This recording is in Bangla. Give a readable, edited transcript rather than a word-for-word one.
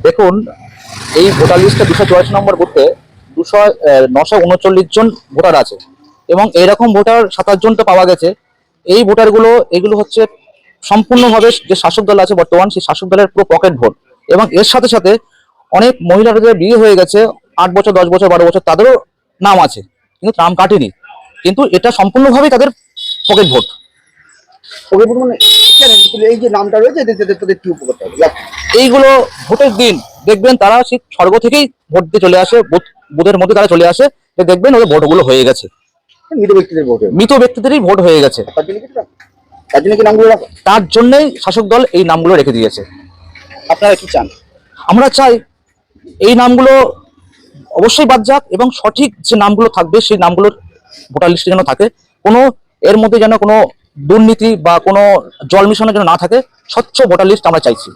দেখুন, এই ভোটার লিস্টে 284 নম্বর বুথে 939 জন ভোটার আছে এবং এইরকম ভোটার 27 জন তো পাওয়া গেছে। এই ভোটারগুলো এগুলো হচ্ছে সম্পূর্ণভাবে যে শাসক দল আছে বর্তমান, সেই শাসক দলের পুরো পকেট ভোট। এবং এর সাথে সাথে অনেক মহিলাদের বিয়ে হয়ে গেছে, 8 বছর, 10 বছর, 12 বছর, তাদেরও নাম আছে কিন্তু নাম কাটেনি, কিন্তু এটা সম্পূর্ণভাবেই তাদের পকেট ভোট। ওকে মানে কেন এই যে নামটা রয়েছে এতে তোদের কি উপকার হবে? এইগুলো ভোটের দিন দেখবেন তারা সেই স্বর্গ থেকেই ভোট দিয়ে চলে আসে, বুথের মধ্যে তারা চলে আসে, যে দেখবেন ওদের ভোটগুলো হয়ে গেছে, মৃত ব্যক্তিদের ভোট মৃত ব্যক্তিদেরই ভোট হয়ে গেছে। তার জন্য কি নামগুলো রাখো? তার জন্যই শাসক দল এই নামগুলো রেখে দিয়েছে। আপনারা কি চান? আমরা চাই এই নামগুলো অবশ্যই বাদ যাক এবং সঠিক যে নামগুলো থাকবে সেই নামগুলোর ভোটার লিস্টে যেন থাকে, কোনো এর মধ্যে যেন কোনো দুর্নীতি বা কোনো জল মিশনের যেন না থাকে, স্বচ্ছ ভোটার লিস্ট আমরা চাইছি।